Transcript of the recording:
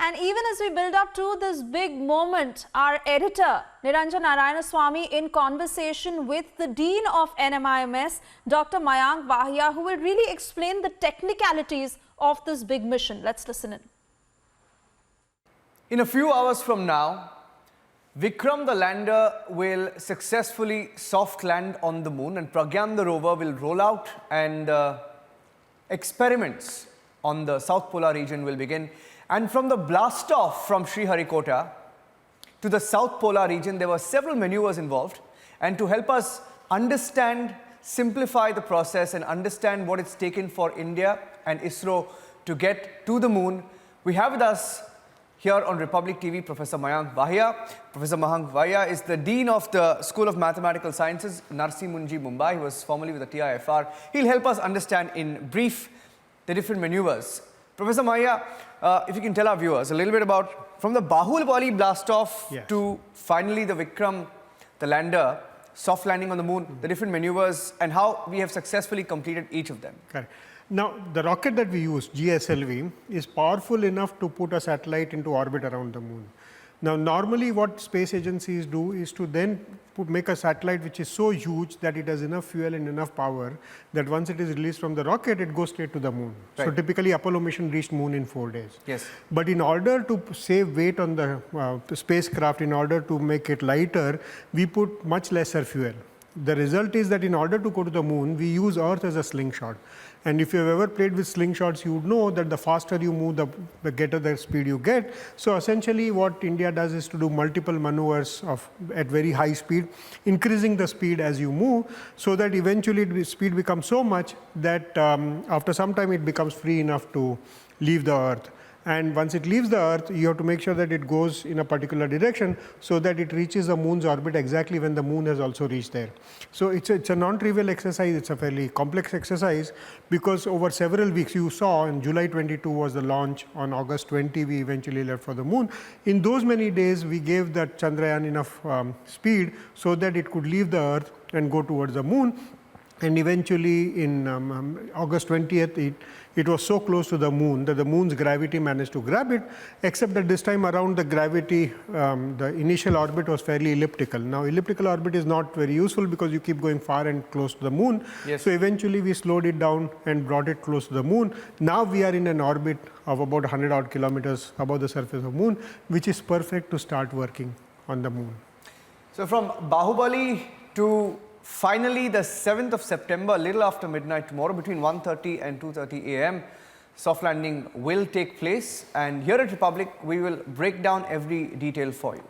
And even as we build up to this big moment, our editor, Niranjan Narayanaswamy, in conversation with the Dean of NMIMS, Dr. Mayank Vahia, who will really explain the technicalities of this big mission. Let's listen in. In a few hours from now, Vikram the lander will successfully soft land on the moon, and Pragyan the rover will roll out, and experiments on the South Polar region will begin. And from the blast off from Sriharikota to the South Polar region, there were several maneuvers involved. And to help us understand, simplify the process and understand what it's taken for India and ISRO to get to the moon, we have with us here on Republic TV Professor Mayank Vahia. Professor Mayank Vahia is the Dean of the School of Mathematical Sciences, Narsi Munji, Mumbai. He was formerly with the TIFR. He'll help us understand in brief the different maneuvers. Professor Vahia, if you can tell our viewers a little bit about from the Bahubali blast-off to finally the Vikram, the lander, soft landing on the moon, the different maneuvers and how we have successfully completed each of them. Correct. Now, the rocket that we use, GSLV, is powerful enough to put a satellite into orbit around the moon. Now, normally what space agencies do is to then make a satellite which is so huge that it has enough fuel and enough power that once it is released from the rocket, it goes straight to the moon. Right. So, typically Apollo mission reached moon in 4 days. Yes. But in order to save weight on the spacecraft, in order to make it lighter, we put much lesser fuel. The result is that in order to go to the moon, we use Earth as a slingshot. And if you have ever played with slingshots, you would know that the faster you move, the greater the speed you get. So essentially what India does is to do multiple maneuvers at very high speed, increasing the speed as you move, so that eventually the speed becomes so much that after some time it becomes free enough to leave the Earth. And once it leaves the Earth, you have to make sure that it goes in a particular direction so that it reaches the moon's orbit exactly when the moon has also reached there. So it's a non-trivial exercise. It's a fairly complex exercise because over several weeks, you saw in July 22 was the launch. On August 20, we eventually left for the moon. In those many days, we gave that Chandrayaan enough speed so that it could leave the Earth and go towards the moon. And eventually in August 20th, it was so close to the moon that the moon's gravity managed to grab it, except that this time around the gravity, the initial orbit was fairly elliptical. Now elliptical orbit is not very useful because you keep going far and close to the moon. Yes. So eventually we slowed it down and brought it close to the moon. Now we are in an orbit of about 100 odd kilometers above the surface of the moon, which is perfect to start working on the moon. So from Bahubali to finally, the 7th of September, a little after midnight tomorrow, between 1:30 and 2:30 a.m., soft landing will take place. And here at Republic, we will break down every detail for you.